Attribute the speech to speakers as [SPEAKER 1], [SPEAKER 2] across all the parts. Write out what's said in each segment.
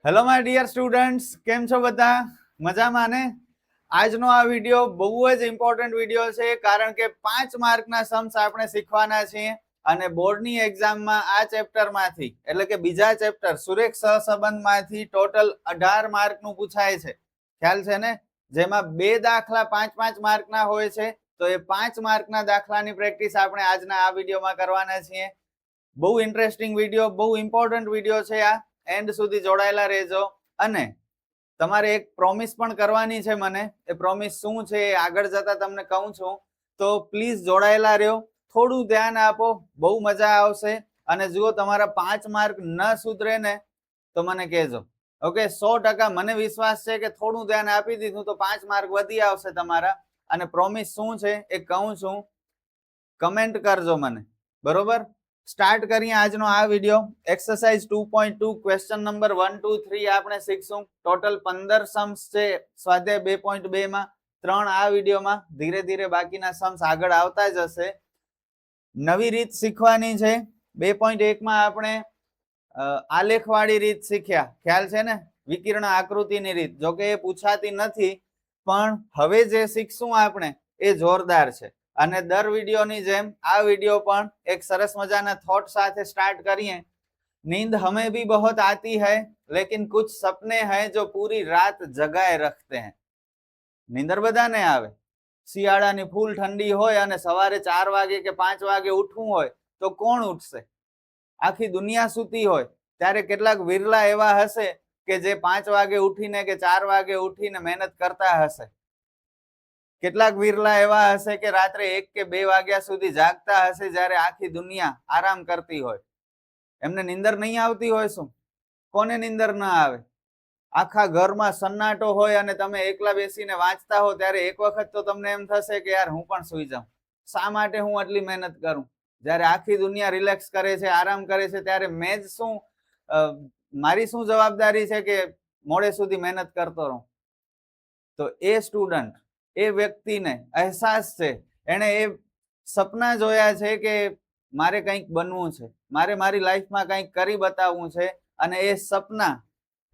[SPEAKER 1] Hello my dear students, કેમ છો બધા? મજામાં ને? આજનો આ વિડીયો બહુ જ ઇમ્પોર્ટન્ટ વિડીયો છે, કારણ કે 5 માર્કના સમ્સ આપણે શીખવાના છીએ અને બોર્ડની એક્ઝામમાં આ ચેપ્ટરમાંથી એટલે કે બીજા ચેપ્ટર સુરેખ સહસંબંધમાંથી ટોટલ 18 માર્કનું પૂછાય છે. ખ્યાલ છે ને? જેમાં 2 દાખલા 5-5 માર્કના હોય છે. તો એ 5 માર્કના દાખલાની પ્રેક્ટિસ આપણે આજના આ વિડીયોમાં કરવાના છીએ. બહુ ઇન્ટરેસ્ટિંગ વિડીયો, બહુ ઇમ્પોર્ટન્ટ વિડીયો છે આ. એન્ડ સુધી જોડાયેલા રહેજો. અને તમારે એક પ્રોમિસ પણ કરવાની છે મને. એ પ્રોમિસ શું છે એ આગળ જતા તમને કહું છું. તો પ્લીઝ જોડાયેલા રહ્યો, થોડું ધ્યાન આપો, બહુ મજા આવશે. અને જુઓ, તમારા 5 માર્ક ન સુધરે ને તો મને કહેજો. ઓકે, 100% મને વિશ્વાસ છે કે થોડું ધ્યાન આપી દીધું તો 5 માર્ક વધી આવશે તમારા. અને પ્રોમિસ શું છે એ કહું છું, કમેન્ટ કરજો મને. બરોબર, સ્ટાર્ટ કરીએ આજનો આ વિડીયો. એક્સરસાઇઝ 2.2 ક્વેશ્ચન નંબર 1 2 3 આપણે શીખશું. ટોટલ 15 સમ્સ છે સ્વાધ્યાય 2.2 માં. 3 આ વિડીયોમાં, ધીરે ધીરે બાકીના સમ્સ આગળ આવતા જ હશે. નવી રીત શીખવાની છે. 2.1 માં આપણે આલેખવાળી રીત શીખ્યા, ખ્યાલ છે ને? વિકર્ણ આકૃતિની રીત. જોકે એ પૂછાતી નથી, પણ હવે જે શીખશું આપણે એ જોરદાર છે. અને દર વિડીયોની જેમ આ વિડીયો પણ એક સરસ મજાના થોટ સાથે સ્ટાર્ટ કરીએ. नींद हमें भी बहुत आती है, लेकिन कुछ सपने हैं जो पूरी रात जगाए रखते हैं. નીંદર બધાને આવે. શિયાળાની ફૂલ ઠંડી હોય અને સવારે 4 વાગે કે 5 વાગે ઉઠવું હોય તો કોણ ઉઠશે? આખી દુનિયા સૂતી હોય ત્યારે કેટલાક વિરલા એવા હશે કે જે 5 વાગે ઉઠીને કે 4 વાગે ઉઠીને મહેનત કરતા હશે. કેટલાક વિરલા એવા હશે કે રાત્રે 1 કે 2 વાગ્યા સુધી જાગતા હશે, જ્યારે આખી દુનિયા આરામ કરતી હોય. એમને નીંદર નહીં આવતી હોય શું? કોને નીંદર ના આવે? આખા ઘરમાં સન્નાટો હોય અને તમે એકલા બેસીને વાંચતા હો ત્યારે એક વખત તો તમને એમ થશે કે યાર હું પણ સૂઈ જાઉં. શા માટે હું આટલી મહેનત કરું? જ્યારે આખી દુનિયા રિલેક્સ કરે છે, આરામ કરે છે, ત્યારે મેં જ શું, મારી શું જવાબદારી છે કે મોડે સુધી મહેનત કરતો રહું? તો એ સ્ટુડન્ટ, એ વ્યક્તિને અહેસાસ છે, એને એ સપના જોયા છે કે મારે કંઈક બનવું છે, મારે મારી લાઈફમાં કંઈક કરી બતાવવું છે. અને એ સપના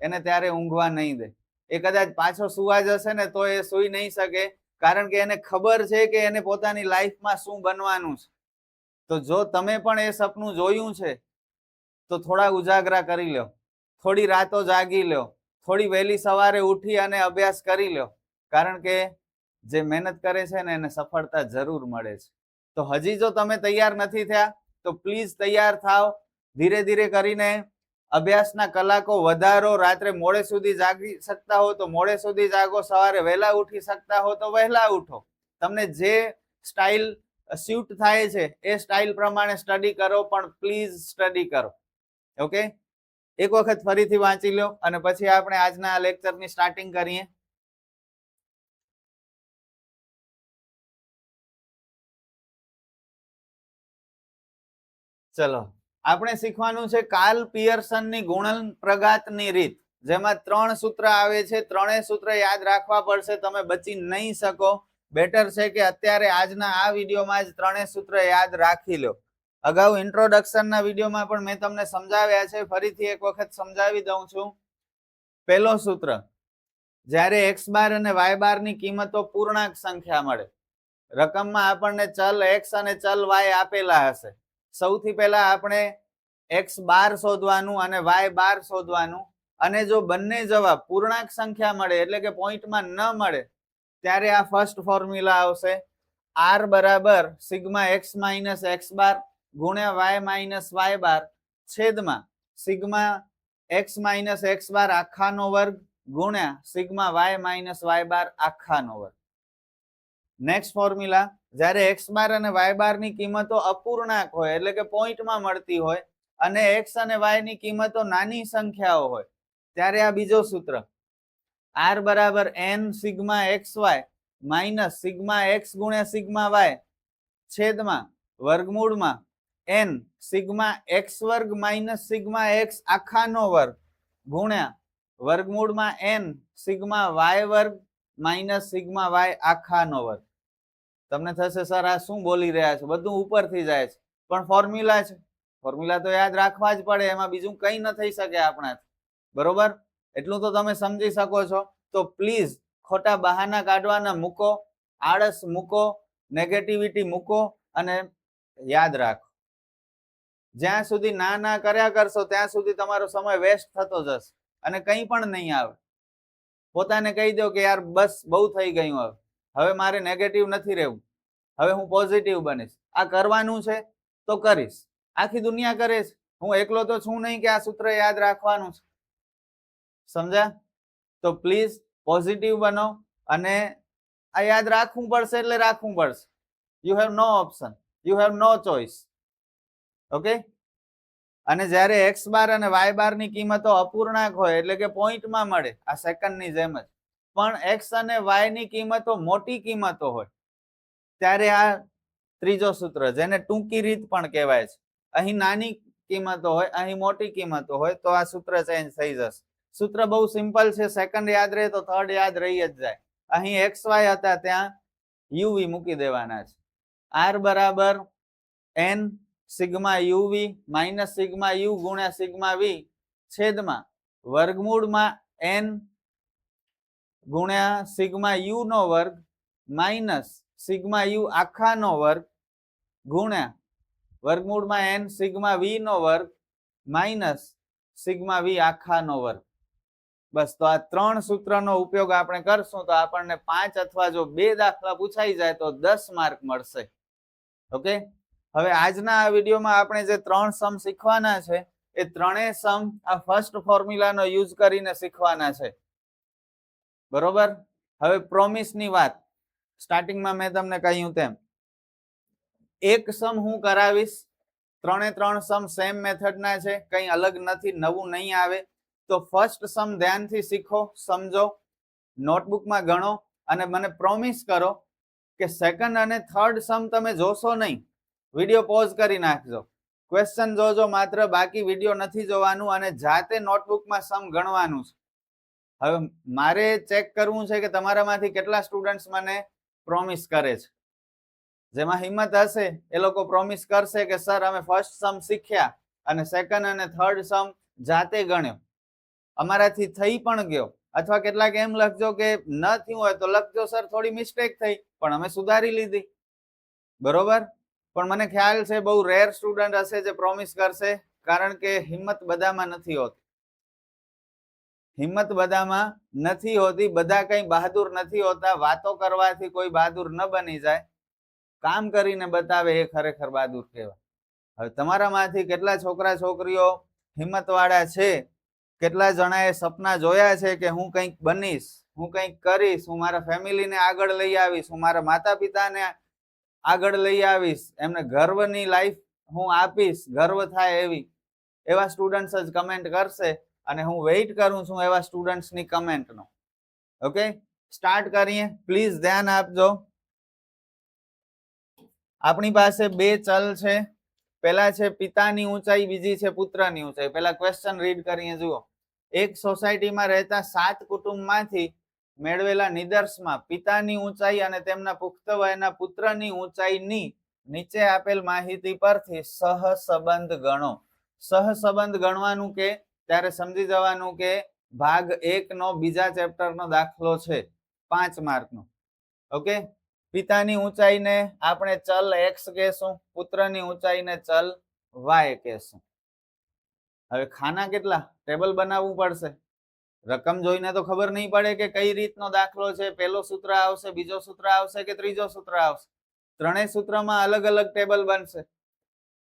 [SPEAKER 1] એને ત્યારે ઊંઘવા નહીં દે. એ કદાચ પાછો સુવા જશે ને તો એ સૂઈ નહીં શકે, કારણ કે એને ખબર છે કે એને પોતાની લાઈફમાં શું બનવાનું છે. તો જો તમે પણ એ સપનું જોયું છે તો થોડા ઉજાગરા કરી લો, થોડી રાતો જાગી લો, થોડી વહેલી સવારે ઉઠી અને અભ્યાસ કરી લો, કારણ કે જે મહેનત કરે છે ને એને સફળતા જરૂર મળે છે. તો હજી જો તમે તૈયાર નથી થયા તો પ્લીઝ તૈયાર થાઓ. ધીરે ધીરે કરીને અભ્યાસના કલાકો વધારો. રાત્રે મોડે સુધી જાગી શકતા હો તો મોડે સુધી જાગો, સવારે વહેલા ઉઠી શકતા હો તો વહેલા ઉઠો. તમને જે સ્ટાઇલ સ્યુટ થાય છે એ સ્ટાઇલ પ્રમાણે સ્ટડી કરો, પણ પ્લીઝ સ્ટડી કરો. ઓકે, એક વખત ફરીથી વાંચી લો અને પછી આપણે આજના આ લેક્ચરની સ્ટાર્ટિંગ કરીએ. ચલો, આપણે શીખવાનું છે કાલ પિયર્સનની ગુણન પ્રઘાતની રીત, જેમાં 3 સૂત્ર આવે છે. ત્રણેય સૂત્ર યાદ રાખવા પડશે, તમે બચી નહીં શકો. બેટર છે કે અત્યારે આજના આ વિડીયોમાં જ 3 સૂત્ર યાદ રાખી લો. અગાઉ ઇન્ટ્રોડક્શનના વિડીયોમાં પણ મેં તમને સમજાવ્યા છે, ફરીથી એક વખત સમજાવી દઉં છું. પહેલો સૂત્ર, જ્યારે x બાર અને y બાર ની કિંમતો પૂર્ણાંક સંખ્યા મળે. રકમમાં આપણને ચલ x અને ચલ y આપેલા હશે. સૌથી પહેલા આપણે x બાર શોધવાનું અને y બાર શોધવાનું. અને જો બંને જવાબ પૂર્ણાંક સંખ્યા મળે એટલે કે પોઈન્ટમાં ન મળે ત્યારે આ ફર્સ્ટ ફોર્મ્યુલા આવશે. r બરાબર સિગ્મા x માઇનસ x બાર ગુણ્યા y માઇનસ y બાર છેદમાં સિગ્મા x માઇનસ x બાર આખાનો વર્ગ ગુણ્યા સિગ્મા y માઇનસ y બાર આખાનો વર્ગ. નેક્સ્ટ ફોર્મ્યુલા, જ્યારે x બાર અને y બાર ની કિંમતો અપૂર્ણાંક હોય એટલે કે પોઈન્ટમાં મળતી હોય અને x અને y ની કિંમતો નાની સંખ્યાઓ હોય ત્યારે આ બીજો સૂત્ર, r બરાબર n sigma xy minus sigma x ગુણ્યા સિગ્મા y છેદમાં વર્ગમૂળમાં n સિગ્મા x વર્ગ માઇનસ સિગ્મા x આખાનો વર્ગ ગુણ્યા વર્ગમૂળમાં n સિગ્મા y વર્ગ માઇનસ સિગ્મા y આખાનો વર્ગ. તમને થશે સર આ શું બોલી રહ્યા છે, બધું ઉપરથી જાય છે. પણ ફોર્મ્યુલા છે, ફોર્મ્યુલા તો યાદ રાખવા જ પડે, એમાં બીજું કંઈ ન થઈ શકે આપણાથી. બરોબર? એટલું તો તમે સમજી શકો છો. તો પ્લીઝ ખોટા બહાના કાઢવાના મૂકો, આળસ મૂકો, નેગેટિવિટી મૂકો અને યાદ રાખો, જ્યાં સુધી ના કર્યા કરશો ત્યાં સુધી તમારો સમય વેસ્ટ થતો જશે અને કંઈ પણ નહીં આવે. પોતાને કહી દો કે યાર બસ બહુ થઈ ગયું, હવે મારે નેગેટિવ નથી રહેવું, હવે હું પોઝિટિવ બનીશ. આ કરવાનું છે તો કરીશ. આખી દુનિયા કરે છે, હું એકલો તો છું નહીં કે આ સૂત્ર યાદ રાખવાનું છે. સમજ્યા? તો પ્લીઝ પોઝિટિવ બનો અને આ યાદ રાખવું પડશે એટલે રાખવું પડશે. You have no option, you have no choice. Okay? અને જ્યારે એક્સ બાર અને વાય બાર ની કિંમતો અપૂર્ણાંક હોય એટલે કે પોઈન્ટમાં મળે, આ સેકન્ડની જેમ જ, પણ એક્સ અને વાય ની કિંમતો મોટી કિંમતો હોય ત્યારે આ ત્રીજો સૂત્ર, જેને ટૂંકી રીત પણ કહેવાય છે, અહીં નાની કિંમતો હોય, અહીં મોટી કિંમતો હોય, તો આ સૂત્ર ચેન્જ થઈ જશે. સૂત્ર બહુ સિમ્પલ છે, સેકન્ડ યાદ રહે તો થર્ડ યાદ રહી જ જાય. અહીં એક્સ વાય હતા ત્યાં યુવી મૂકી દેવાના છે. આર બરાબર n sigma u v minus sigma u ગુણ્યા સિગ્મા વી છેદમાં વર્ગમૂળમાં એન ગુણ્યા સિગ્મા યુ નો વર્ગ માઇનસ સિગ્મા યુ આખાનો વર્ગ ગુણ્યા વર્ગમૂળમાં એન સિગ્મા વી નો વર્ગ માઇનસ સિગ્મા વી આખાનો વર્ગ. બસ, તો આ ત્રણ સૂત્રનો ઉપયોગ આપણે કરશું તો આપણને 5 અથવા જો 2 દાખલા પૂછાઈ જાય તો 10 માર્ક મળશે. ઓકે? હવે આજના આ વિડીયોમાં આપણે જે 3 સમ શીખવાના છે એ ત્રણેય સમ આ ફર્સ્ટ ફોર્મ્યુલાનો યુઝ કરીને શીખવાના છે. બરોબર? હવે પ્રોમિસની વાત, સ્ટાર્ટિંગમાં મેં તમને કહ્યું તેમ એક સમ હું કરાવીશ, ત્રણે ત્રણ સમ સેમ મેથડના છે, કંઈ અલગ નથી, નવું નહીં આવે. તો ફર્સ્ટ સમ ધ્યાનથી શીખો, સમજો, નોટબુકમાં ગણો અને મને પ્રોમિસ કરો કે સેકન્ડ અને થર્ડ સમ તમે જોશો નહીં, વિડીયો પોઝ કરી નાખજો, ક્વેશ્ચન જોજો માત્ર, બાકી વિડીયો નથી જોવાનું અને જાતે નોટબુકમાં સમ ગણવાનું છે. હવે મારે ચેક કરવું છે કે તમારામાંથી કેટલા સ્ટુડન્ટ્સ મને પ્રોમિસ કરે છે. જેમાં હિંમત હશે એ લોકો પ્રોમિસ કરશે કે સર અમે ફર્સ્ટ સમ શીખ્યા અને સેકન્ડ અને થર્ડ સમ જાતે ગણ્યો, અમારાથી થઈ પણ ગયો. અથવા કેટલાક એમ લખજો કે ન થયું હોય તો લખજો સર થોડી મિસ્ટેક થઈ પણ અમે સુધારી લીધી. બરોબર? પણ મને ખ્યાલ છે બહુ રેર સ્ટુડન્ટ હશે જે પ્રોમિસ કરશે, કારણ કે હિંમત બધામાં નથી હોતી. હિંમત બધામાં નથી હોતી, બધા કઈ બહાદુર નથી હોતા. વાતો કરવાથી કોઈ બહાદુર ન બની જાય, કામ કરીને બતાવે એ ખરેખર બહાદુર કહેવાય. હવે તમારામાંથી કેટલા છોકરા છોકરીઓ હિંમત વાળા છે, કેટલા જણાએ સપના જોયા છે કે હું કંઈક બનીશ, હું કંઈક કરીશ, હું મારા ફેમિલીને આગળ લઈ આવીશ, હું મારા માતા પિતાને આગળ લઈ આવીશ, એમને ગર્વની લાઈફ હું આપીશ, ગર્વ થાય એવી, એવા સ્ટુડન્ટ્સ જ કમેન્ટ કરશે અને હું વેઇટ કરું છું એવા સ્ટુડન્ટ્સની કમેન્ટનો. ઓકે? સ્ટાર્ટ કરીએ, પ્લીઝ ધ્યાન આપજો. આપણી પાસે બે ચલ છે, પહેલા છે પિતાની ઊંચાઈ, બીજી છે પુત્રની ઊંચાઈ. પહેલા ક્વેશ્ચન રીડ કરીએ, જુઓ. એક સોસાયટીમાં રહેતા 7 કુટુંબમાંથી મેળવેલા નિદર્શમાં પિતાની ઊંચાઈ અને તેમના પુખ્ત વયના પુત્રની ઊંચાઈની નીચે આપેલ માહિતી પરથી સહસંબંધ ગણો. સહસંબંધ ગણવાનું કે ત્યારે સમજી જવાનું કે ભાગ 1 નો બીજા ચેપ્ટરનો દાખલો છે, 5 માર્કનો. ઓકે? પિતાની ઊંચાઈને આપણે ચલ x કહેશું, પુત્રની ઊંચાઈને ચલ y કહેશું. હવે ખાના કેટલા, ટેબલ બનાવવું પડશે. રકમ જોઈને તો ખબર નહીં પડે કે કઈ રીતનો દાખલો છે, પહેલો સૂત્ર આવશે, બીજો સૂત્ર આવશે કે ત્રીજો સૂત્ર આવશે. ત્રણેય સૂત્રમાં અલગ અલગ ટેબલ બનશે,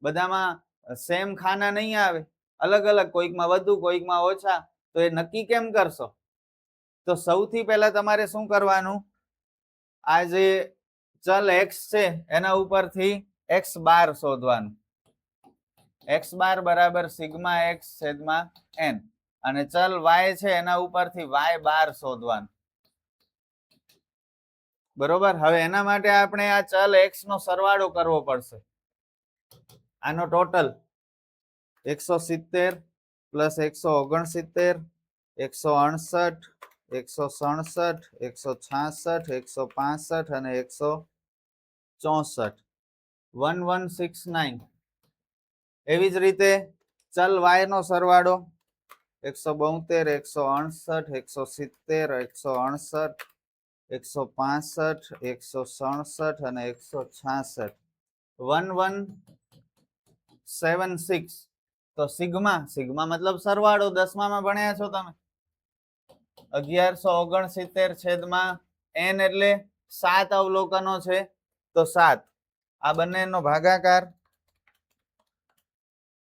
[SPEAKER 1] બધામાં સેમ ખાના નહીં આવે, અલગ અલગ, કોઈકમાં વધુ કોઈકમાં ઓછા. તો એ નક્કી કેમ કરશો? તો સૌથી પહેલા તમારે શું કરવાનું, આ જે ચલ x છે એના ઉપરથી x બાર શોધવાનું. x બાર બરાબર સિગ્મા x છેદમાં n અને ચલ y છે એના ઉપરથી y બાર શોધવાનું. બરોબર? હવે એના માટે આપણે આ ચલ x નો સરવાળો કરવો પડશે. આનો ટોટલ 170 પ્લસ 169 168 167 166 165 અને 164 1169. એવી જ રીતે ચલ y નો સરવાળો 172, 168, 170, 168, 165, 167 અને 166. 1176. તો સિગ્મા મતલબ સરવાળો. 10માં ભણ્યા છો તમે. 1169 છેદમાં n એટલે 7 અવલોકનો છે તો 7. આ બંનેનો ભાગાકાર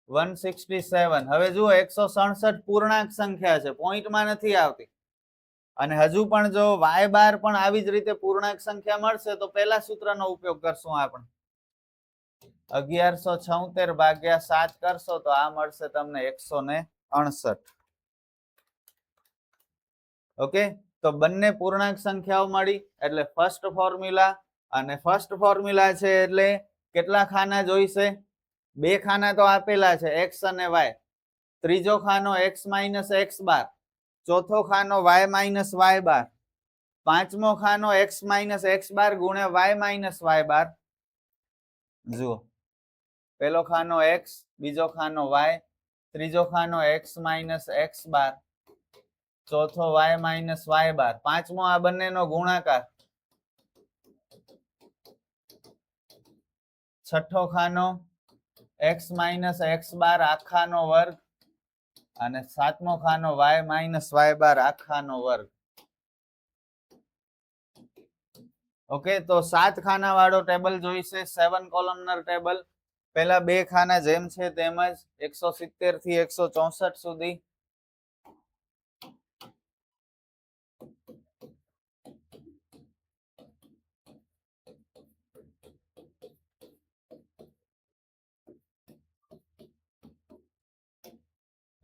[SPEAKER 1] 167. હવે જુઓ 167 પૂર્ણાંક સંખ્યા છે, પોઈન્ટમાં નથી આવતી. અને હજુ પણ જો y બાર પણ આવી જ રીતે પૂર્ણાંક સંખ્યા મળશે તો પહેલા સૂત્રનો ઉપયોગ કરશું આપણે. 1176 ભાગ્યા 7 કરશો તો આ મળશે તમને 169. ઓકે, તો બંને પૂર્ણાંક સંખ્યાઓ મળી એટલે ફર્સ્ટ ફોર્મ્યુલા. અને ફર્સ્ટ ફોર્મ્યુલા છે એટલે કેટલા ખાના જોઈશે? 2 ખાના તો આપેલા છે, x અને y. ત્રીજો ખાનો x માઇનસ x બાર, ચોથો ખાનો y માઇનસ y બાર, પાંચમો ખાનો x માઇનસ x બાર ગુણ્યા y માઇનસ y બાર. જુઓ, પેલો ખાનો x, બીજો ખાનો y, ત્રીજો ખાનો x માઇનસ x બાર, ચોથો y માઇનસ y બાર, પાંચમો આ બંનેનો ગુણાકાર, છઠ્ઠો ખાનો x માઇનસ x બાર આખાનો વર્ગ અને સાતમો ખાનો y માઇનસ y બાર આખાનો વર્ગ. ઓકે, તો 7 ખાના વાળો ટેબલ જોઈશે, 7 કોલમનર ટેબલ. પહેલા 2 ખાના જેમ છે તેમ જ 170 થી 164 સુધી.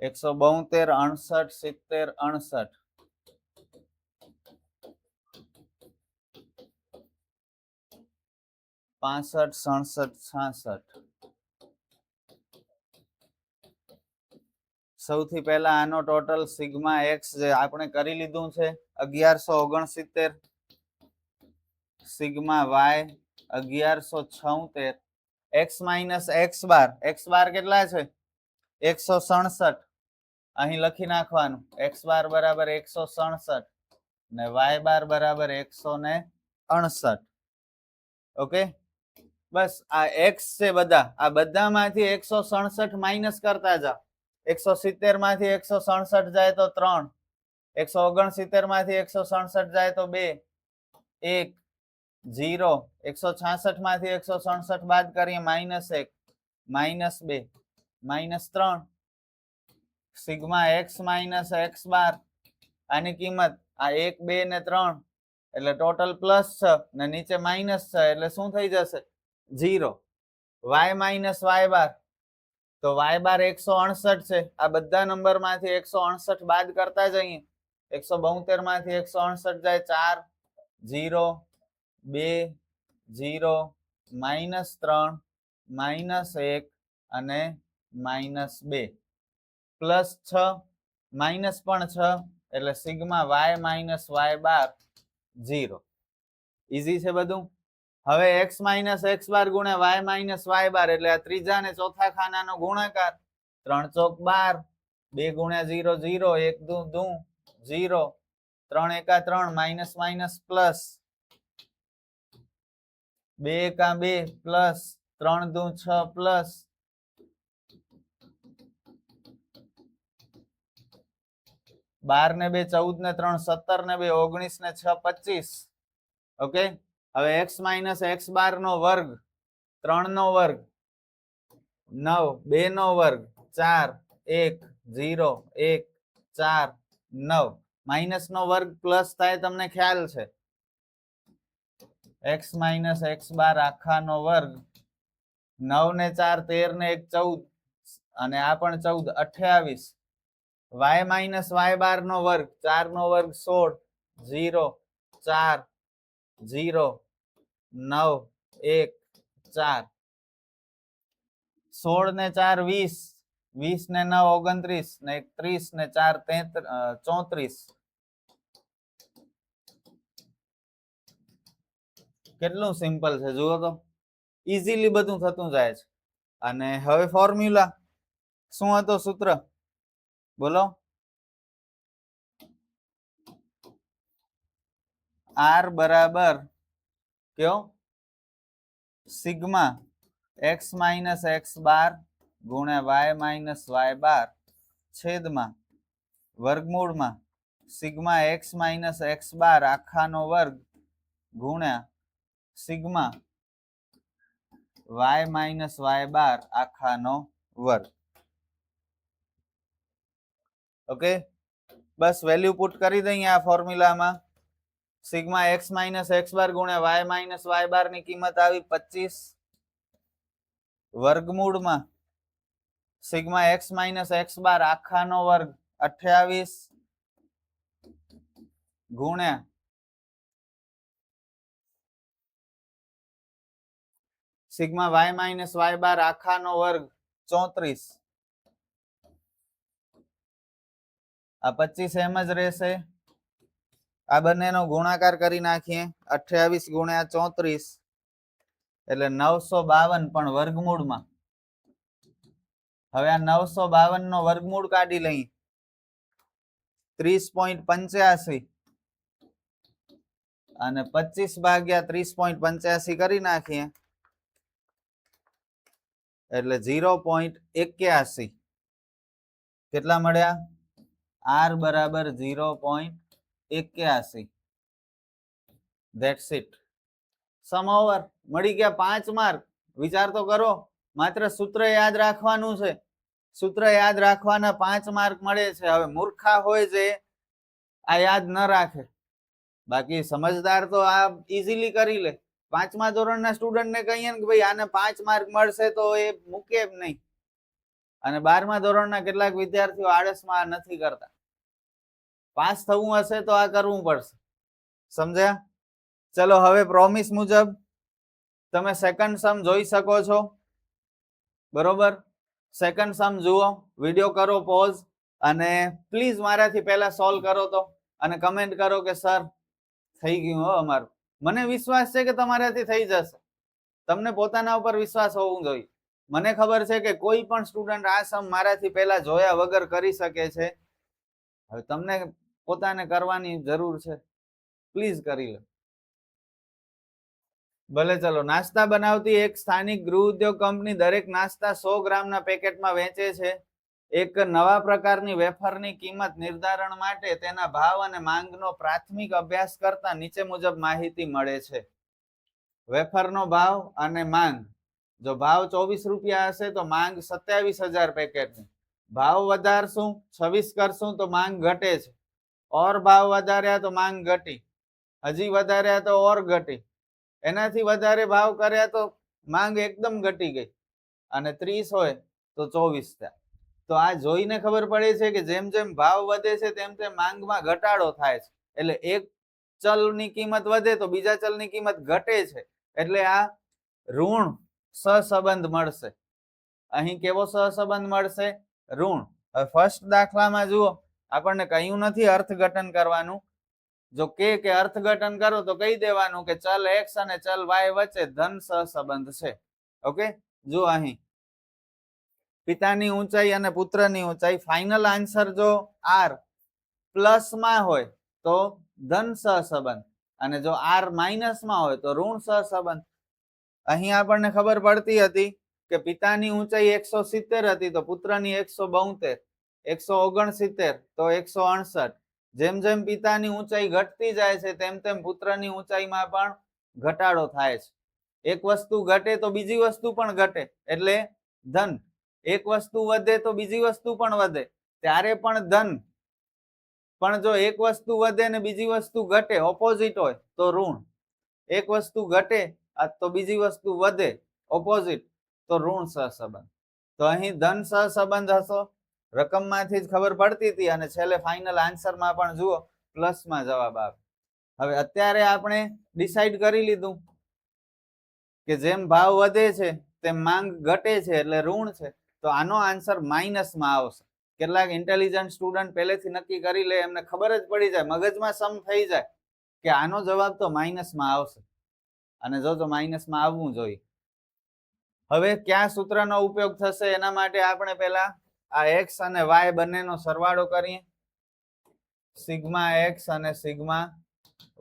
[SPEAKER 1] એકસો 72, 68, 70, 68. પાસઠ, 67, 66. સૌથી પહેલા આનો ટોટલ સિગ્મા એક્સ જે આપણે કરી લીધું છે 1169, sigma y 1176, x minus x bar. X bar કેટલા છે? 167. અહીં લખી નાખવાનું, એક્સ બાર બરાબર 167 ને વાય બાર બરાબર 169. ઓકે, બસ આ એક્સ છે બધા, આ બધામાંથી 167 માઇનસ કરતા જાઓ. 170 માંથી 167 જાય તો 3, 169 માંથી 167 જાય તો 2, 1, 0. 166 માંથી 167 બાદ કરીએ -1, -2, -3. સિગ્મા એક્સ માઇનસ એક્સ બાર, આની કિંમત આ 1, 2 ને 3 એટલે ટોટલ +6 ને નીચે -6 એટલે શું થઈ જશે? 0. y માઇનસ y બાર, તો y બાર 168 છે. આ બધા નંબર માંથી 168 બાદ કરતા જઈએ. 172 માંથી 168 જાય 4, 0, 2, 0, -3, -1 અને -2, +6, માઇનસ પણ 6 એટલે સિગ્મા y માઇનસ y બાર 0. ઈઝી છે બધું. હવે x માઇનસ x બાર ગુણ્યા y માઇનસ y બાર એટલે આ ત્રીજા ને ચોથા ખાનાનો ગુણાકાર. 3 ચોક 12, 2 ગુણ્યા 0, 0, 1 દુ 0, 3 એકા 3, માઇનસ માઇનસ પ્લસ, 2 એકા 2 પ્લસ, 3 દુ 6 પ્લસ, 12 ને 2 14 ને 3 17 ને 2 19 ને 6 25. ઓકે, હવે x માઇનસ x બાર નો વર્ગ, 3 નો વર્ગ, 9, 2 નો વર્ગ, 4, 1, 0, 1, 4, 9. માઇનસ નો વર્ગ પ્લસ થાય તમને ખ્યાલ છે. x માઇનસ x બાર આખાનો વર્ગ, 9 ને 4 13 ને 1 14 અને આ પણ 14 28. y માઇનસ y બાર નો વર્ગ, 4 નો વર્ગ 16, 0, 4, 0, 9, 1, 4. 16 ને 4 20, 20 ને 9 29 ને 30 ને 4 34. કેટલું સિમ્પલ છે જુઓ તો, ઈઝીલી બધું થતું જાય છે. અને હવે ફોર્મ્યુલા શું હતો? સૂત્ર બોલો. આર બરાબર કયો સિગ્મા x માઇનસ એક્સ બાર ગુણ્યા વાય માઇનસ વાય બાર છેદમાં વર્ગમૂળમાં સિગ્મા એક્સ માઇનસ એક્સ બાર આખાનો વર્ગ ગુણ્યા સિગ્મા વાય માઇનસ વાય બાર આખાનો વર્ગ. ઓકે, બસ વેલ્યુ પુટ કરી દઈએ આ ફોર્મ્યુલામાં. સિગ્મા એક્સ માઇનસ એક્સ બાર ગુણ્યા વાય માઇનસ વાય બાર ની કિંમત આવી 25 વર્ગમૂળમાં સિગ્મા એક્સ માઇનસ એક્સ બાર આખાનો વર્ગ 28 ગુણ્યા સિગ્મા વાય માઇનસ વાય બાર આખાનો વર્ગ 34. આ 25 એમ જ રહેશે. આ બંનેનો ગુણાકાર કરી નાખીએ 28 ગુણ્યા 34 એટલે 952 પણ વર્ગમૂળમાં. હવે આ 952 નો વર્ગમૂળ કાઢી લઈએ 30.85 અને 25 ભાગ્યા 30.85 કરી નાખીએ એટલે 0.81. કેટલા મળ્યા? આર બરાબર 0.81. That's it. Sum over. મળી ગયા 5 માર્ક. વિચાર તો કરો, માત્ર સૂત્ર યાદ રાખવાનું છે. સૂત્ર યાદ રાખવાના 5 માર્ક મળે છે. હવે મૂર્ખા હોય જે આ યાદ ન રાખે, બાકી સમજદાર તો આ ઈઝીલી કરી લે. 5મા ધોરણના સ્ટુડન્ટને કહીએ ને કે ભાઈ આને 5 માર્ક મળશે તો એ મૂકે જ નહીં. અને 12મા ધોરણના કેટલાક વિદ્યાર્થીઓ આળસમાં નથી કરતા. પાસ થવું હશે તો આ કરવું પડશે. સમજ્યા? ચલો હવે પ્રોમિસ મુજબ તમે સેકન્ડ સમ જોઈ શકો છો. બરોબર, સેકન્ડ સમ જુઓ, વિડીયો કરો પોઝ અને પ્લીઝ મારાથી પહેલા સોલ્વ કરો તો, અને કમેન્ટ કરો કે સર થઈ ગયું હો અમારું. મને વિશ્વાસ છે કે તમારાથી થઈ જશે. તમને પોતાના ઉપર વિશ્વાસ હોવો જોઈએ. મને ખબર છે કે કોઈ પણ સ્ટુડન્ટ આ સમ મારાથી પહેલા જોયા વગર કરી શકે છે. હવે તમને પોતાને કરવાની જરૂર છે, પ્લીઝ કરી લો. ભલે ચલો. નાસ્તા બનાવતી એક સ્થાનિક ગૃહ ઉદ્યોગ કંપની દરેક નાસ્તા 100 ગ્રામના પેકેટમાં વેચે છે. એક નવા પ્રકારની વેફરની કિંમત નિર્ધારણ માટે તેના ભાવ અને માંગનો પ્રાથમિક અભ્યાસ કરતા નીચે મુજબ માહિતી મળે છે. વેફરનો ભાવ અને માંગ. જો ભાવ 24 રૂપિયા હશે તો માંગ 27,000 પેકેટની. ભાવ વધારશું 26 કરશું તો માંગ ઘટે છે. ઓર ભાવ વધાર્યા તો માંગ ઘટી. હજી વધાર્યા તો ઓર ઘટી. એનાથી વધારે ભાવ કર્યા તો માંગ એકદમ ઘટી ગઈ. અને 30 હોય તો 24 થયા. તો આ જોઈને ખબર પડે છે કે જેમ જેમ ભાવ વધે છે તેમ તેમ માંગમાં ઘટાડો થાય છે. એટલે એક ચલની કિંમત વધે તો બીજા ચલની કિંમત ઘટે છે. એટલે આ ઋણ સહસંબંધ મળશે. અહીં કેવો સહસંબંધ મળશે? ઋણ. હવે ફર્સ્ટ દાખલામાં જુઓ, આપણને કહ્યું નથી અર્થઘટન કરવાનું. જો કે અર્થઘટન કરો તો કહી દેવાનું કે ચલ x અને ચલ y વચ્ચે ધન સહસંબંધ છે. ઓકે, જો અહીં પિતાની ઊંચાઈ અને પુત્રની ઊંચાઈ, ફાઇનલ આન્સર જો r પ્લસમાં હોય તો ધન સહસંબંધ, અને જો r માઇનસમાં હોય તો ઋણ સહસંબંધ. અહીં આપણને ખબર પડતી હતી કે પિતાની ઊંચાઈ 170 હતી તો પુત્રની 172, 169 તો 168. જેમ જેમ પિતાની ઊંચાઈ ઘટતી જાય છે તેમ તેમ પુત્રની ઊંચાઈમાં પણ ઘટાડો થાય છે. એક વસ્તુ ઘટે તો બીજી વસ્તુ પણ ઘટે, એટલે ધન. એક વસ્તુ વધે તો બીજી વસ્તુ પણ વધે, ત્યારે પણ ધન. પણ જો એક વસ્તુ વધે ને બીજી વસ્તુ ઘટે, ઓપોઝિટ હોય તો ઋણ. એક વસ્તુ ઘટે તો બીજી વસ્તુ વધે, ઓપોઝિટ, તો ઋણ સહસંબંધ. તો અહીં ધન સહસંબંધ હશો. રકમમાંથી જ ખબર પડતી હતી અને છેલ્લે ફાઇનલ આન્સરમાં પણ જુઓ પ્લસમાં જવાબ આવે. હવે અત્યારે આપણે ડિસાઈડ કરી લીધું કે જેમ ભાવ વધે છે તેમ માંગ ઘટે છે એટલે ઋણ છે. તો આનો આન્સર માઇનસમાં આવશે. કેટલાક ઇન્ટેલિજન્ટ સ્ટુડન્ટ પહેલેથી નક્કી કરી લે, એમને ખબર જ પડી જાય, મગજમાં સમ થઈ જાય કે આનો જવાબ તો માઇનસમાં આવશે. અને જો માઇનસમાં આવવું જોઈએ. હવે કયા સૂત્રનો ઉપયોગ થશે એના માટે આપણે પહેલા આ x અને y બંનેનો સરવાળો કરીએ. સિગ્મા x અને સિગ્મા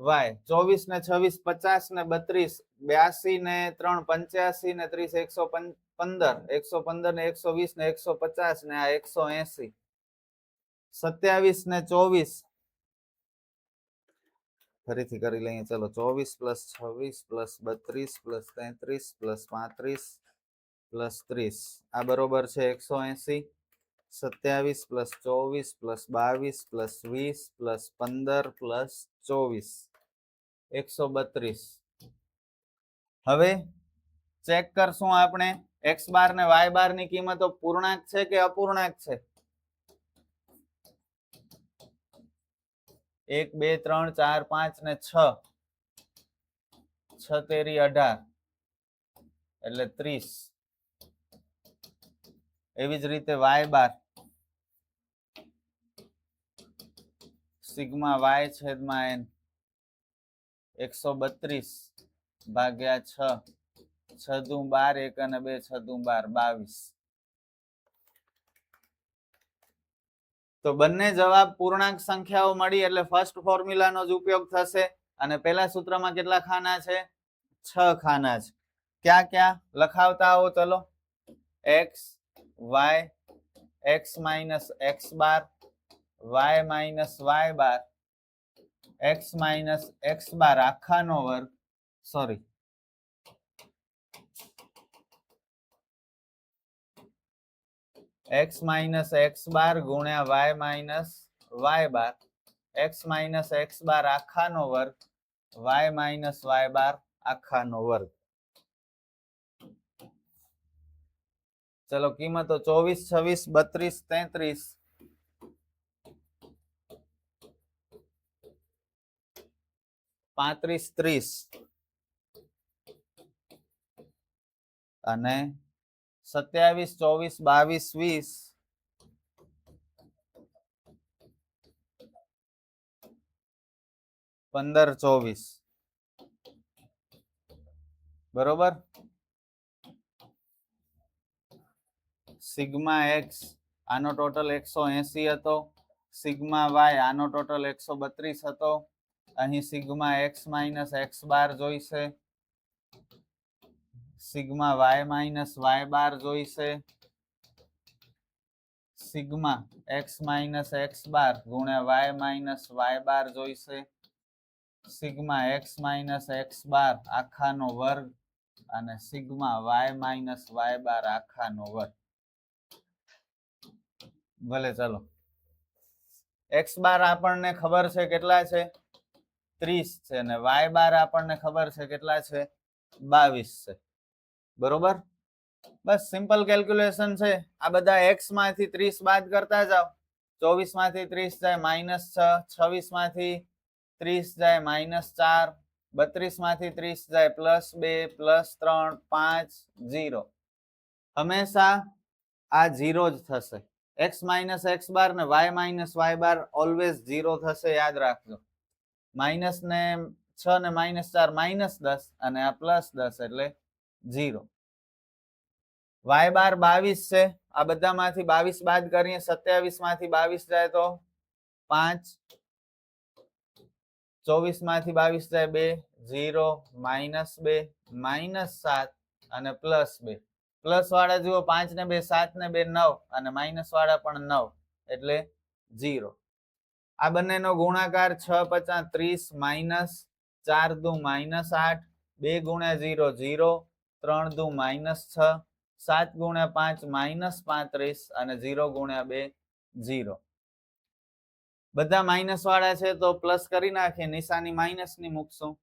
[SPEAKER 1] વાય 24 ને 26 50 ને 32 82 ને 3 85 ને 30 115 115 ને 120 ને 150 ને આ 180 27 ને 24 ફરીથી કરી લઈએ ચલો 24 + 26 + 32 + 33 + 35 + 30 આ બરોબર છે 180 27 + 24 + 22 + 20 + 15 + 24 132 હવે ચેક કરશું આપણે x બાર ને y બાર ની કિંમતો પૂર્ણાંક છે કે અપૂર્ણાંક છે 1 2 3 4 5 ને 6 6 તેરી 18 એટલે 30 એવી જ રીતે y બાર સિગ્મા y છેદમાં n 132 ભાગ્યા 6 6 દુ 12 1 અને 2 6 દુ 12 22 તો બંને જવાબ પૂર્ણાંક સંખ્યાઓ મળી એટલે ફર્સ્ટ ફોર્મ્યુલાનો જ ઉપયોગ થશે અને પહેલા સૂત્રમાં કેટલા ખાના છે 6 ખાના છે ક્યાં ક્યાં લખાવતા આવો ચલો x y x minus x bar y minus y bar x minus x bar આખાનો વર્ગ sorry x minus x bar ગુણ્યા y minus y bar x minus x bar આખાનો વર્ગ y minus y bar આખાનો વર્ગ ચલો કિંમતો 24 26 32 33 35 30 અને 27 24 22 20 15 24 બરોબર sigma x આનો total 180 હતો સિગ્મા y આનો ટોટલ 132 હતો અહીં સિગ્મા x માઇનસ x બાર જોઈશે સિગ્મા y માઇનસ y બાર જોઈશે સિગ્મા x માઇનસ x બાર ગુણ્યા y માઇનસ y બાર જોઈશે સિગ્મા x માઇનસ x બાર આખાનો વર્ગ અને સિગ્મા y માઇનસ y બાર આખાનો વર્ગ ભલે ચાલો x બાર આપણને ખબર છે કેટલા છે 30 છે અને y બાર આપણને ખબર છે કેટલા છે 22 છે બરોબર બસ સિમ્પલ કેલ્ક્યુલેશન છે આ બધા x માંથી 30 બાદ કરતા જાઓ 24 માંથી 30 જાય -6 26 માંથી 30 જાય -4 32 માંથી 30 જાય +2 +3 5 0 હંમેશા આ 0 જ થશે x minus x bar ને y minus y bar always 0 થશે યાદ રાખજો માઇનસ ને 6 ને -4 -10 અને આ +10 એટલે 0 y બાર 22 છે આ બધામાંથી 22 બાદ કરીએ 27 માંથી 22 જાય તો 5 24 માંથી 22 જાય 2 0 -2 -7 અને +2 પ્લસ વાળા જુઓ 5 ને 2 7 ને 2 9 અને માઇનસ વાળા પણ 9 એટલે 0 આ બંનેનો ગુણાકાર 6 50 30 માઇનસ 4 દુ -8 2 ગુણ્યા 0 0 3 દુ -6 7 ગુણ્યા 5 -35 અને 0 ગુણ્યા 2 0 બધા માઇનસ વાળા છે તો પ્લસ કરી નાખીએ નિશાની માઇનસ ની મૂકશું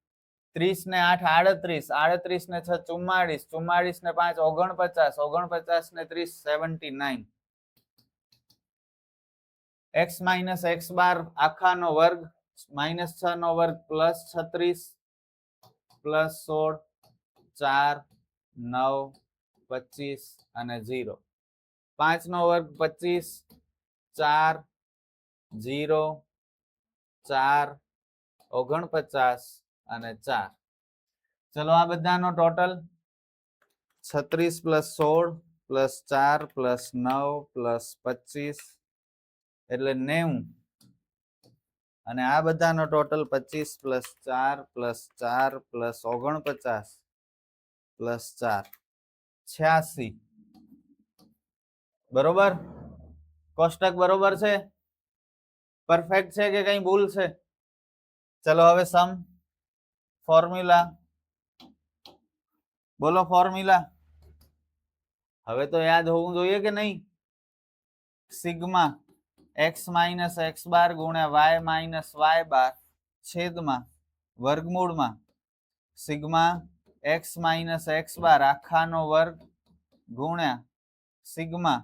[SPEAKER 1] 30 ને 8 38 38 ને 6 44 44 ને 5 49 49 ને 30 79 x minus x bar આખાનો વર્ગ -6 નો વર્ગ +36 +16 4 9 25 અને 0 5 નો વર્ગ 25 4 0 4 49 અને 4 ચલો આ બધાનો ટોટલ 36 + 16 + 4 + 9 + 25 એટલે 90 અને આ બધાનો total 25 plus 4 plus 4 plus 49 plus 4 86. બરોબર? કોષ્ટક બરોબર છે? પરફેક્ટ છે કે કઈ ભૂલ છે? ચલો હવે સમ ફોર્મ્યુલા બોલો. ફોર્મ્યુલા હવે તો યાદ હોવું જોઈએ કે નહીં? સિગ્મા x માઇનસ એક્સ બાર ગુણ્યા વાય માઇનસ વાય બાર છેદમાં વર્ગમૂળમાં સિગ્મા x માઇનસ એક્સ બાર આખાનો વર્ગ ગુણ્યા સિગ્મા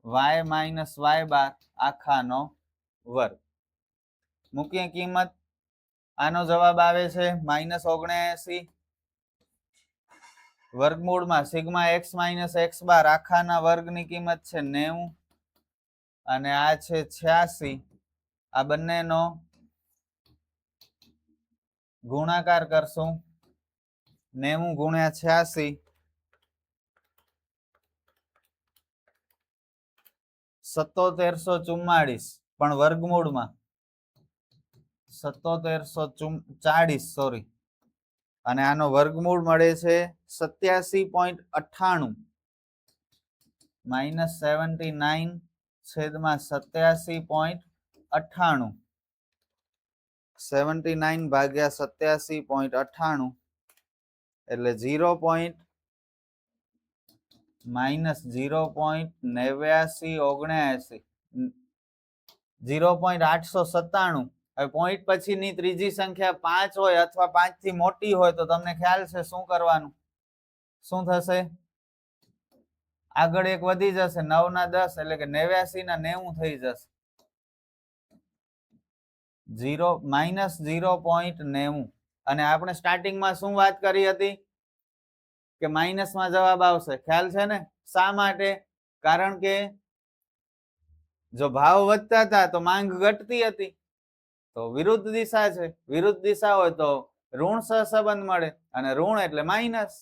[SPEAKER 1] y માઇનસ વાય બાર આખાનો વર્ગ. મૂકીએ કિંમત. આનો જવાબ આવે છે -79. વર્ગમૂળમાં સિગ્મા x માઇનસ એક્સ બાર આખાના વર્ગની કિંમત છે 90 અને આ છે 86. આ બંનેનો ગુણાકાર કરશું 90 ગુણ્યા 86 1744 પણ વર્ગમૂળમાં 1740 સોરી અને આનો વર્ગમૂળ મળે છે 87.98 -79 છેદમાં 87.98 79 ભાગ્યા 87.98 એટલે -0.89 0.897. હવે પોઈન્ટ પછીની ત્રીજી સંખ્યા 5 હોય અથવા 5 થી મોટી હોય તો તમને ખ્યાલ છે શું કરવાનું? શું થશે? આગળ એક વધી જશે 9 ના 10 એટલે કે 89 ના 90 થઈ જશે. -0.90 અને આપણે સ્ટાર્ટિંગમાં શું વાત કરી હતી કે માઇનસમાં જવાબ આવશે. ખ્યાલ છે ને? શા માટે? કારણ કે જો ભાવ વધતા હતા તો માંગ ઘટતી હતી. તો વિરુદ્ધ દિશા છે. વિરુદ્ધ દિશા હોય તો ઋણ સહસંબંધ મળે અને ઋણ એટલે માઇનસ.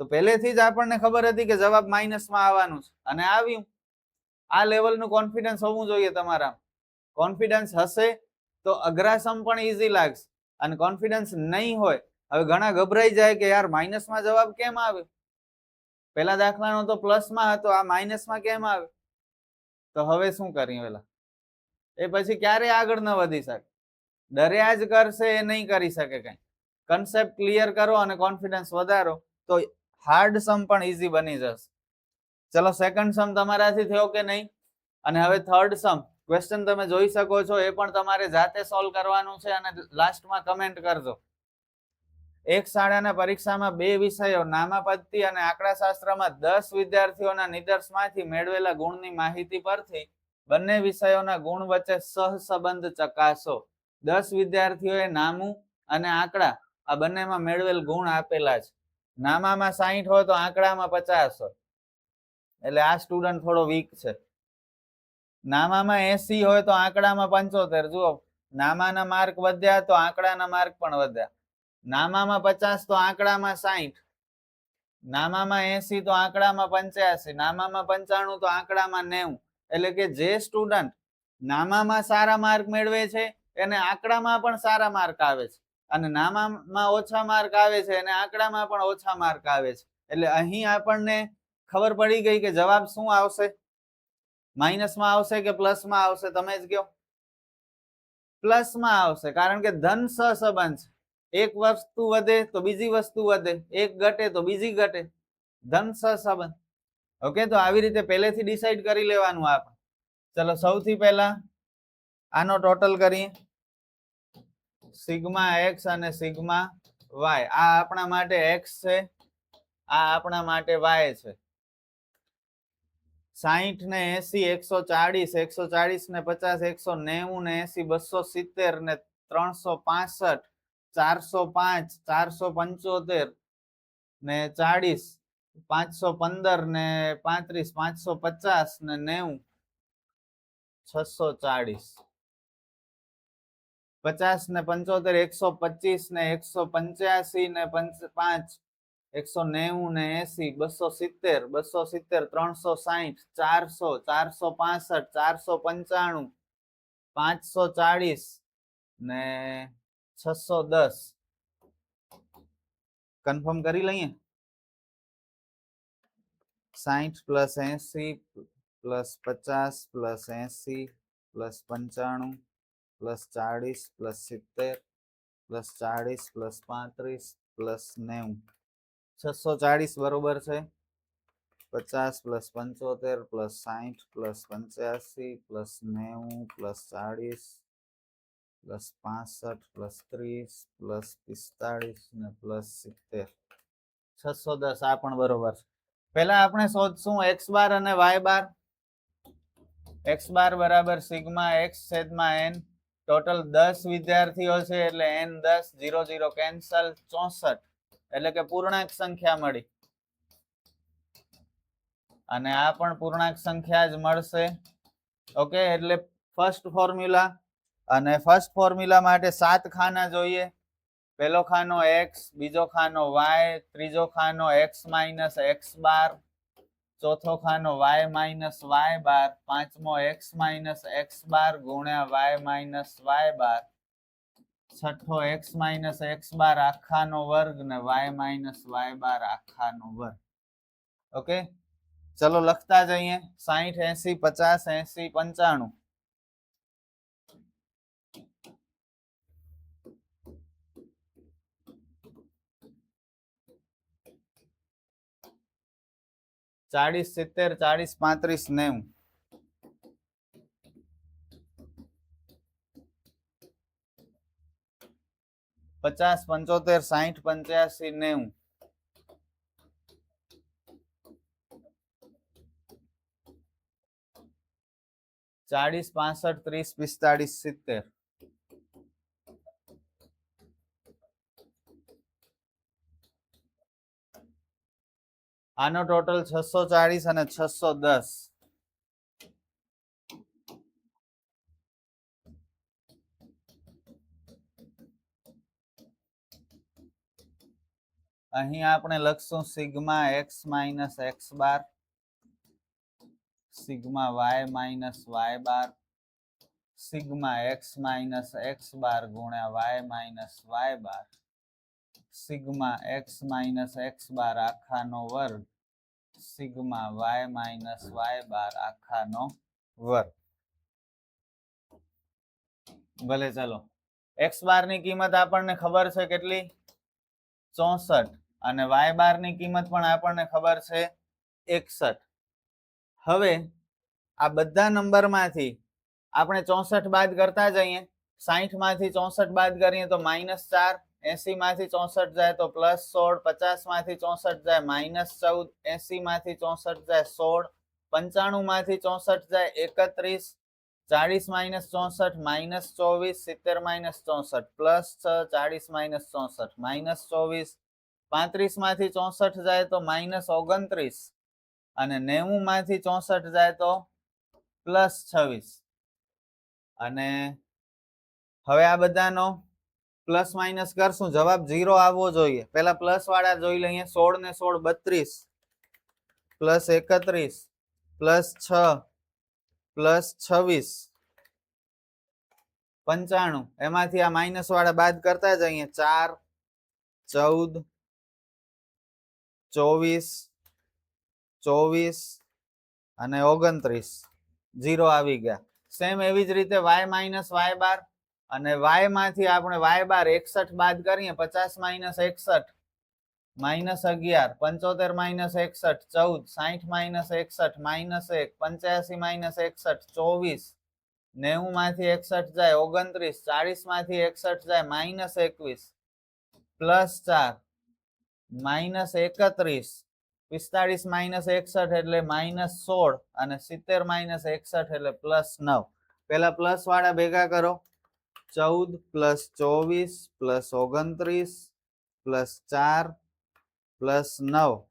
[SPEAKER 1] તો પહેલેથી જ આપણને ખબર હતી કે જવાબ માઇનસમાં આવવાનું છે અને આવ્યું. આ લેવલનું કોન્ફિડન્સ હોવું જોઈએ તમારા. કોન્ફિડન્સ હશે તો અઘરા સમ પણ ઈઝી લાગશે અને કોન્ફિડન્સ નહીં હોય, હવે ઘણા ગભરાઈ જાય કે યાર માઇનસમાં જવાબ કેમ આવ્યો? પેલા દાખલાનો તો પ્લસમાં હતો, આ માઇનસમાં કેમ આવે? તો હવે શું કરીએ? પેલા એ પછી ક્યારે આગળ ન વધી શકે. ડર્યા જ કરશે એ નહીં કરી શકે કઈ. કન્સેપ્ટ ક્લિયર કરો અને કોન્ફિડન્સ વધારો તો હાર્ડ સમ પણ ઈઝી બની જશે. ચલો સેકન્ડ સમ તમારાથી થયો કે નહીં? અને હવે થર્ડ સમ ક્વેશ્ચન તમે જોઈ શકો છો, એ પણ તમારે જાતે સોલ્વ કરવાનું છે અને લાસ્ટમાં કમેન્ટ કરજો. એક શાળાના પરીક્ષામાં 2 વિષયો નામાપદ્ધતિ અને આંકડાશાસ્ત્રમાં 10 વિદ્યાર્થીઓના નિદર્શનમાંથી મેળવેલા ગુણની માહિતી પરથી બંને વિષયોના ગુણ વચ્ચે સહસંબંધ ચકાસો. 10 વિદ્યાર્થીઓએ નામું અને આંકડા આ બંનેમાં મેળવેલ ગુણ આપેલા છે. નામામાં 60 હોય તો આંકડામાં 50 હોય. એટલે આ સ્ટુડન્ટ થોડો વીક છે. નામામાં 80 હોય તો આંકડામાં 75. જુઓ, નામાના માર્ક વધ્યા તો આંકડાના માર્ક પણ વધ્યા. નામામાં 50 તો આંકડામાં 60. નામામાં 80 તો આંકડામાં 85. નામામાં 95 તો આંકડામાં 90. એટલે કે જે સ્ટુડન્ટ નામામાં સારા માર્ક મેળવે છે એને આંકડામાં પણ સારા માર્ક આવે છે અને નામામાં ઓછા માર્ક આવે છે અને આંકડામાં પણ ઓછા માર્ક આવે છે. એટલે અહીં આપણને ખબર પડી ગઈ કે જવાબ શું આવશે? માઇનસમાં આવશે કે પ્લસમાં આવશે? તમે જ કહો. પ્લસમાં આવશે, કારણ કે ધન સહસંબંધ છે. એક વસ્તુ વધે તો બીજી વસ્તુ વધે, એક ઘટે તો બીજી ઘટે. ધન સહસંબંધ. ઓકે, તો આવી રીતે પહેલેથી ડિસાઈડ કરી લેવાનું આપણે. ચલો સૌથી પહેલા આનો ટોટલ કરીએ. સિગ્મા એક્સ અને સિગ્મા વાય. આ આપણા માટે એક્સ છે, આ આપણા માટે વાય છે. 60 ને 80 140, 140 ને 50 190 ને 80 270 ને 365 405 475 ને 40 515 ને 35 550 ને 90 640 50 ને 75 125 ને 185 ને 5 190 ને 80 270 270 360 400 465 495 540 ને 610 કન્ફર્મ કરી લઈએ. 60 plus 80 plus 50 plus 80 plus 95 plus 40 plus 70 plus 40 plus 35 plus 90 640 બરોબર છે. 50 plus 75 plus 60 plus 85 plus 90 plus 40 plus 65 plus 30 plus 45 ને પ્લસ 70 610 આ પણ બરોબર છે. પહેલા આપણે શોધશું x બાર અને y બાર. x બાર બરાબર સિગ્મા x છેદમાં n. ટોટલ 10 વિદ્યાર્થીઓ છે એટલે n 10 0 0 કેન્સલ 64 એટલે કે પૂર્ણાંક સંખ્યા મળી અને આ પણ પૂર્ણાંક સંખ્યા જ મળશે. ઓકે એટલે ફર્સ્ટ ફોર્મ્યુલા અને ફર્સ્ટ ફોર્મ્યુલા માટે 7 ખાના જોઈએ. પહેલો ખાનો x, બીજો ખાનો y, ત્રીજો ખાનો x માઇનસ x બાર, ચોથો ખાનો y માઇનસ y બાર, પાંચમો x માઇનસ x બાર ગુણ્યા y માઇનસ y બાર, છઠ્ઠો x માઇનસ x બાર આખાનો વર્ગ ને y માઇનસ y બાર આખાનો વર્ગ. ઓકે ચલો લખતા જઈએ. 60 80 50 80 95 40 70 40 35 90 50 75 60 85 90 40 65 30 45 70 આનો ટોટલ 640 અને 610. અહીં આપણે લખશું સિગ્મા x માઇનસ x બાર, સિગ્મા y માઇનસ y બાર, સિગ્મા x માઇનસ x બાર ગુણ્યા y માઇનસ y બાર, સિગ્મા x માઇનસ x બાર આખાનો વર્ગ, સિગ્મા y માઇનસ y બાર આખાનો વર્ગ. ભલે ચાલો x બાર ની કિંમત આપણને ખબર છે કેટલી 64 અને y બાર ની કિંમત પણ આપણને ખબર છે 61. હવે આ બધા નંબરમાંથી આપણે 64 બાદ કરતા જઈએ. 60 માંથી 64 બાદ કરીએ તો -4, 80 માંથી 64 જાય તો +16, 50 માંથી 64 જાય -14, 80 માંથી 64 જાય 16, 95 માંથી 64 જાય 31, 40 માઇનસ 64 -24, 70 માઇનસ 64 +6, 40 માઇનસ 64 -24, 35 માંથી 64 જાય તો -29 અને 90 માંથી 64 જાય તો +26. અને હવે આ બધાનો પ્લસ માઇનસ કરશું. જવાબ 0 આવવો જોઈએ. પેલા પ્લસ વાળા જોઈ લઈએ. 16 ને 16 32 +31 +6 +26 95. એમાંથી આ માઇનસ વાળા બાદ કરતા જઈએ. 4 14 24 24 અને 29 0 આવી ગયા. સેમ એવી જ રીતે y માઇનસ y બાર અને y માંથી આપણે y બાર 61 બાદ કરીએ. 50 માઇનસ 61 -11, 75 માઇનસ 61 14, 60 માઇનસ 61 -1, 85 માઇનસ 61 24, 90 માંથી 61 જાય 29, 40 માંથી 61 જાય -21 +4 -31, 45 માઇનસ 61 એટલે -16 અને 70 માઇનસ 61 એટલે +9. પેલા પ્લસ વાળા ભેગા કરો. 14 +24 +29 +4 +9.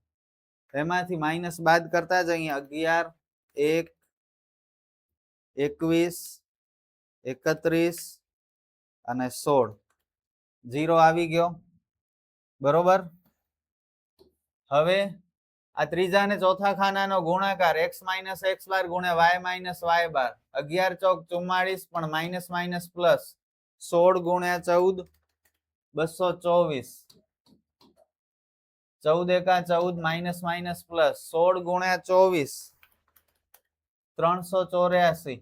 [SPEAKER 1] એમાંથી માઇનસ બાદ કરતા જઈએ. 11 1 21 31 અને 16 0 આવી ગયો. બરોબર. હવે આ ત્રીજા ને ચોથા ખાનાનો ગુણાકાર x માઇનસ એક્સ બાર ગુણ્યા y માઇનસ વાય બાર 11 ચોક 44 પણ માઇનસ માઇનસ પ્લસ 16 ગુણ્યા 14 224 14 એકા 14 માઇનસ માઇનસ પ્લસ 16 ગુણ્યા 24 384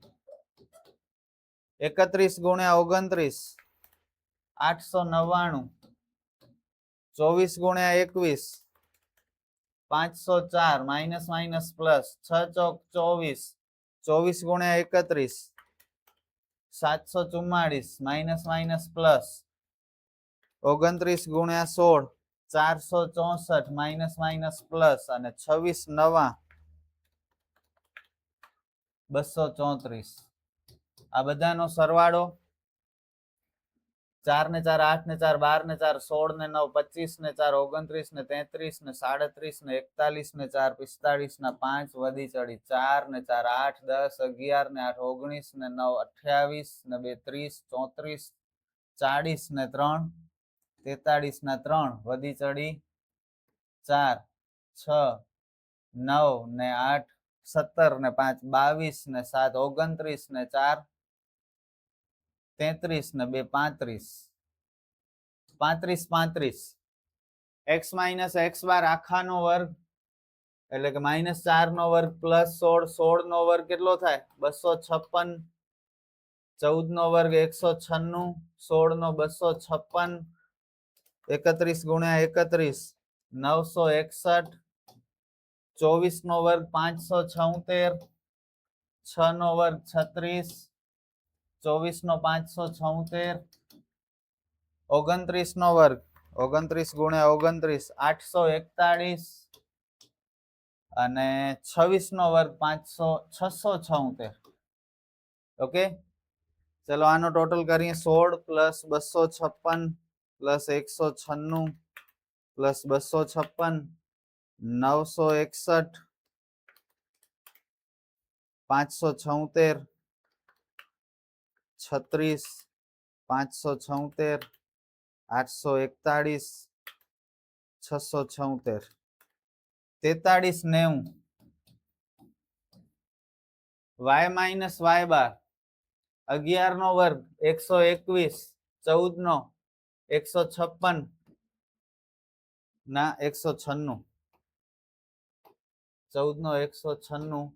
[SPEAKER 1] 31 ગુણ્યા 29 899 24 ગુણ્યા 21 504 માઇનસ માઇનસ પ્લસ 6 ચોક 24 24 ગુણ્યા 31 744 માઇનસ માઇનસ પ્લસ 29 ગુણ્યા 16 464 માઇનસ માઇનસ પ્લસ અને 26 નવા 234 આ બધાનો સરવાળો 4 ને 4 8 ને 4 12 ને 4 16 ને 9 25 ને 4 29 ને 33 ને 37 ને 41 ને 4 45 ના 5 વધી ચડી 4 ને 4 8 10 11 ને 8 19 ને 9 28 ને 2 30 34 40 ને 3 43 ના 3 વધી ચડી 4 6 9 ને 8 17 ને 5 22 ને 7 29 ને 4 33 ને 2 35 35 x માઇનસ એક્સ બાર આખાનો વર્ગ એટલે કે -4 નો વર્ગ પ્લસ 16 16 નો વર્ગ કેટલો થાય 256 14 નો વર્ગ 196 16 નો 256 31 ગુણ્યા 31 961 24 નો વર્ગ 576 6 નો વર્ગ 36 24 નો 576 29 નો વર્ગ 29 ગુણ્યા 29 841 અને 26 નો વર્ગ 676 ઓકે ચલો આનો ટોટલ કરીએ 16 plus 256 plus 196 plus 256 961 576 36 576 841 676 43 90 y minus Y બાર 11 નો વર્ગ 121 14 નો 156 ના 196 14 નો 196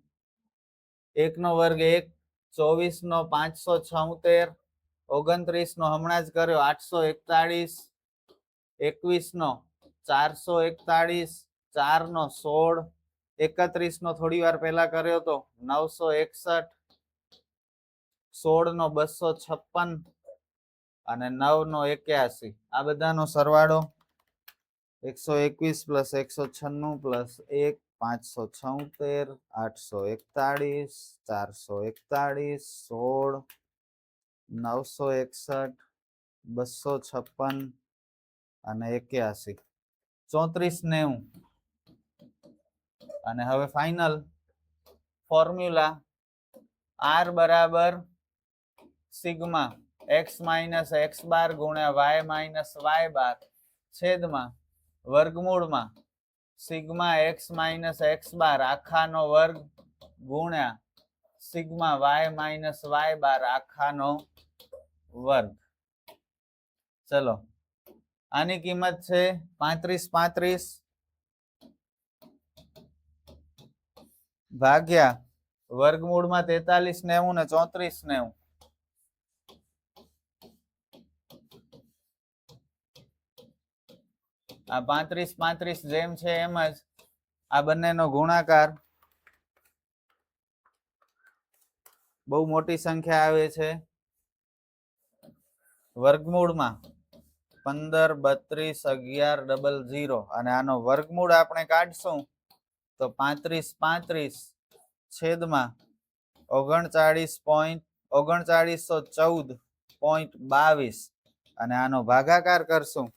[SPEAKER 1] 1 નો વર્ગ 1 24 નો 576 29 નો હમણાં જ કર્યો 841 21 નો 441 4 નો 16 31 નો થોડી વાર પહેલા કર્યો તો 961 16 નો 256 અને 9 નો 81 આ બધાનો સરવાળો 121 પ્લસ 196 પ્લસ 1 576 841 441 16 961 256 અને 81 34 90 અને હવે ફાઇનલ ફોર્મ્યુલા r બરાબર સિગ્મા x માઇનસ એક્સ બાર ગુણ્યા y માઇનસ વાય બાર છેદમાં વર્ગમૂળમાં સિગ્મા x માઇનસ એક્સ બાર આખાનો વર્ગ ગુણ્યા સિગ્મા y માઇનસ વાય બાર આખાનો વર્ગ ચલો આની કિંમત છે 35 ભાગ્યા વર્ગમૂળમાં 43 90 ને 34 90 આ 35 જેમ છે એમ જ આ બંનેનો ગુણાકાર બહુ મોટી સંખ્યા આવે છે વર્ગમૂળમાં 15 32 11 00 અને આનો વર્ગમૂળ આપણે કાઢશું તો 35 છેદમાં 3914.22 અને આનો ભાગાકાર કરશું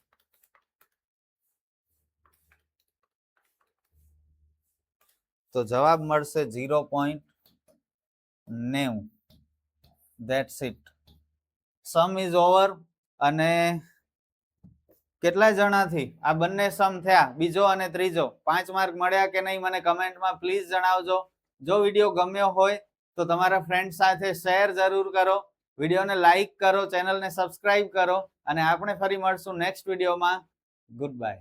[SPEAKER 1] તો જવાબ મળશે 0.90 that's it sum is over અને કેટલા જણાથી આ બંને સમ થયા, બીજો અને ત્રીજો? 5 માર્ક મળ્યા કે નહીં મને કમેન્ટમાં પ્લીઝ જણાવજો. જો વિડીયો ગમ્યો હોય તો તમારા ફ્રેન્ડ સાથે શેર જરૂર કરો, વિડીયોને લાઈક કરો, ચેનલને સબસ્ક્રાઇબ કરો અને આપણે ફરી મળશું નેક્સ્ટ વિડીયોમાં. Good bye.